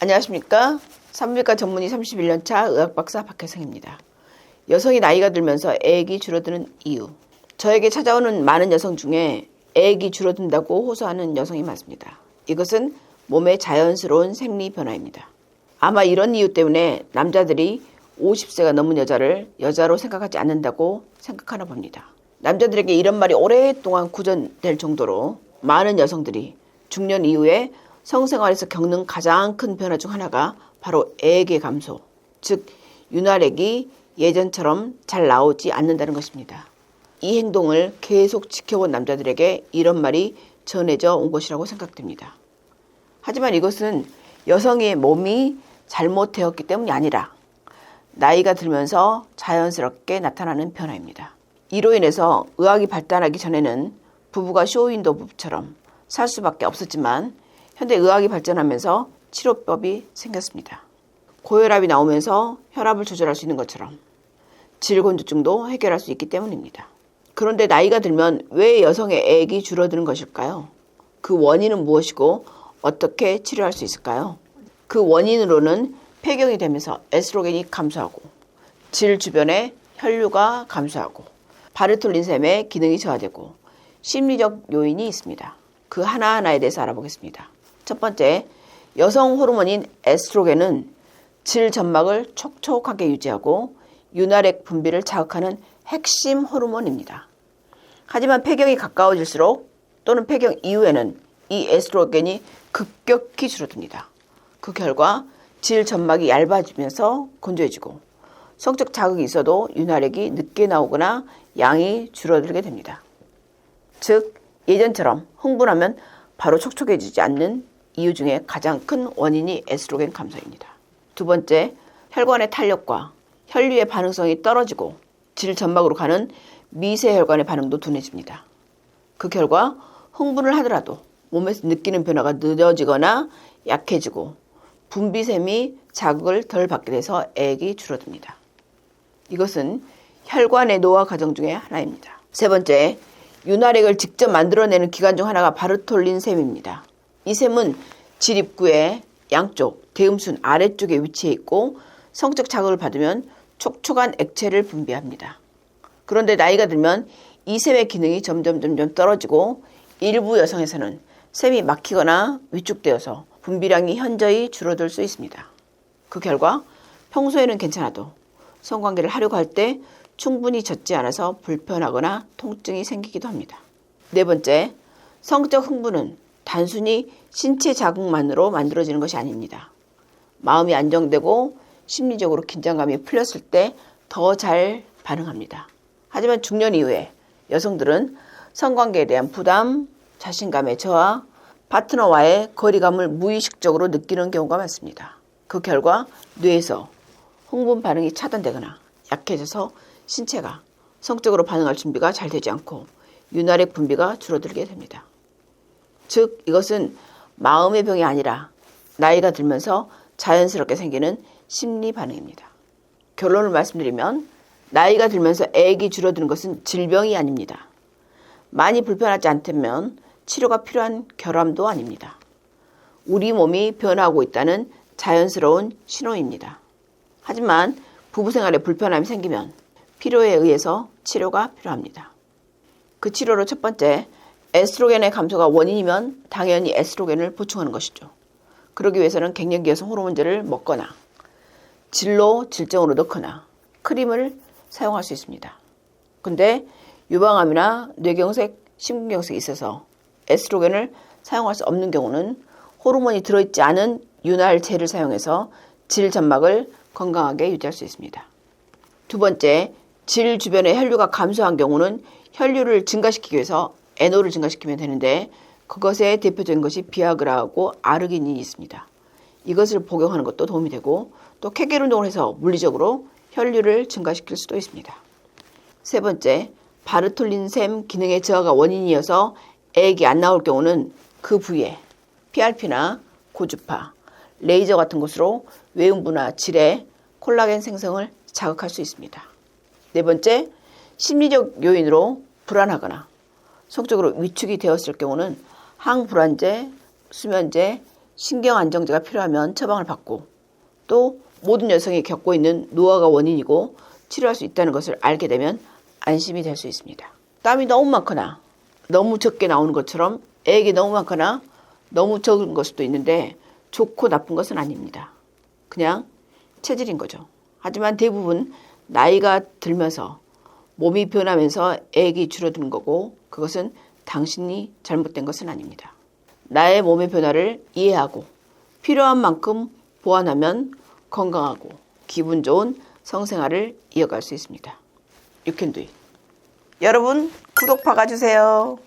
안녕하십니까. 산부인과 전문의 31년차 의학박사 박혜성입니다. 여성이 나이가 들면서 애액이 줄어드는 이유. 저에게 찾아오는 많은 여성 중에 애액이 줄어든다고 호소하는 여성이 많습니다. 이것은 몸의 자연스러운 생리 변화입니다. 아마 이런 이유 때문에 남자들이 50세가 넘은 여자를 여자로 생각하지 않는다고 생각하나 봅니다. 남자들에게 이런 말이 오랫동안 구전될 정도로 많은 여성들이 중년 이후에 성생활에서 겪는 가장 큰 변화 중 하나가 바로 애액의 감소, 즉 윤활액이 예전처럼 잘 나오지 않는다는 것입니다. 이 행동을 계속 지켜본 남자들에게 이런 말이 전해져 온 것이라고 생각됩니다. 하지만 이것은 여성의 몸이 잘못되었기 때문이 아니라 나이가 들면서 자연스럽게 나타나는 변화입니다. 이로 인해서 의학이 발달하기 전에는 부부가 쇼윈도우 부부처럼 살 수밖에 없었지만 현대 의학이 발전하면서 치료법이 생겼습니다. 고혈압이 나오면서 혈압을 조절할 수 있는 것처럼 질곤두증도 해결할 수 있기 때문입니다. 그런데 나이가 들면 왜 여성의 애액이 줄어드는 것일까요? 그 원인은 무엇이고 어떻게 치료할 수 있을까요? 그 원인으로는 폐경이 되면서 에스트로겐이 감소하고 질 주변의 혈류가 감소하고 바르톨린샘의 기능이 저하되고 심리적 요인이 있습니다. 그 하나하나에 대해서 알아보겠습니다. 첫 번째, 여성 호르몬인 에스트로겐은 질 점막을 촉촉하게 유지하고 윤활액 분비를 자극하는 핵심 호르몬입니다. 하지만 폐경이 가까워질수록 또는 폐경 이후에는 이 에스트로겐이 급격히 줄어듭니다. 그 결과 질 점막이 얇아지면서 건조해지고 성적 자극이 있어도 윤활액이 늦게 나오거나 양이 줄어들게 됩니다. 즉 예전처럼 흥분하면 바로 촉촉해지지 않는 이유 중에 가장 큰 원인이 에스트로겐 감소입니다. 두 번째, 혈관의 탄력과 혈류의 반응성이 떨어지고 질 점막으로 가는 미세혈관의 반응도 둔해집니다. 그 결과 흥분을 하더라도 몸에서 느끼는 변화가 늦어지거나 약해지고 분비샘이 자극을 덜 받게 돼서 애액이 줄어듭니다. 이것은 혈관의 노화 과정 중에 하나입니다. 세 번째, 윤활액을 직접 만들어내는 기관 중 하나가 바르톨린샘입니다. 이 샘은 질 입구의 양쪽 대음순 아래쪽에 위치해 있고 성적 자극을 받으면 촉촉한 액체를 분비합니다. 그런데 나이가 들면 이 샘의 기능이 점점 떨어지고 일부 여성에서는 샘이 막히거나 위축되어서 분비량이 현저히 줄어들 수 있습니다. 그 결과 평소에는 괜찮아도 성관계를 하려고 할 때 충분히 젖지 않아서 불편하거나 통증이 생기기도 합니다. 네 번째, 성적 흥분은 단순히 신체 자극만으로 만들어지는 것이 아닙니다. 마음이 안정되고 심리적으로 긴장감이 풀렸을 때 더 잘 반응합니다. 하지만 중년 이후에 여성들은 성관계에 대한 부담, 자신감의 저하, 파트너와의 거리감을 무의식적으로 느끼는 경우가 많습니다. 그 결과 뇌에서 흥분 반응이 차단되거나 약해져서 신체가 성적으로 반응할 준비가 잘 되지 않고 윤활액 분비가 줄어들게 됩니다. 즉 이것은 마음의 병이 아니라 나이가 들면서 자연스럽게 생기는 심리 반응입니다. 결론을 말씀드리면 나이가 들면서 애액이 줄어드는 것은 질병이 아닙니다. 많이 불편하지 않다면 치료가 필요한 결함도 아닙니다. 우리 몸이 변화하고 있다는 자연스러운 신호입니다. 하지만 부부생활에 불편함이 생기면 필요에 의해서 치료가 필요합니다. 그 치료로 첫 번째, 에스트로겐의 감소가 원인이면 당연히 에스트로겐을 보충하는 것이죠. 그러기 위해서는 갱년기 여성 호르몬제를 먹거나 질로 질정으로 넣거나 크림을 사용할 수 있습니다. 근데 유방암이나 뇌경색, 심근경색이 있어서 에스트로겐을 사용할 수 없는 경우는 호르몬이 들어있지 않은 윤활제를 사용해서 질 점막을 건강하게 유지할 수 있습니다. 두 번째, 질 주변의 혈류가 감소한 경우는 혈류를 증가시키기 위해서 NO를 증가시키면 되는데 그것의 대표적인 것이 비아그라하고 아르기닌이 있습니다. 이것을 복용하는 것도 도움이 되고 또 케겔 운동을 해서 물리적으로 혈류를 증가시킬 수도 있습니다. 세 번째, 바르톨린샘 기능의 저하가 원인이어서 애액이 안 나올 경우는 그 부위에 PRP나 고주파, 레이저 같은 것으로 외음부나 질의 콜라겐 생성을 자극할 수 있습니다. 네 번째, 심리적 요인으로 불안하거나 성적으로 위축이 되었을 경우는 항불안제, 수면제, 신경 안정제가 필요하면 처방을 받고 또 모든 여성이 겪고 있는 노화가 원인이고 치료할 수 있다는 것을 알게 되면 안심이 될 수 있습니다. 땀이 너무 많거나 너무 적게 나오는 것처럼 액이 너무 많거나 너무 적은 걸 수도 있는데 좋고 나쁜 것은 아닙니다. 그냥 체질인 거죠. 하지만 대부분 나이가 들면서 몸이 변하면서 액이 줄어드는 거고 그것은 당신이 잘못된 것은 아닙니다. 나의 몸의 변화를 이해하고 필요한 만큼 보완하면 건강하고 기분 좋은 성생활을 이어갈 수 있습니다. You can do it. 여러분 구독 박아주세요.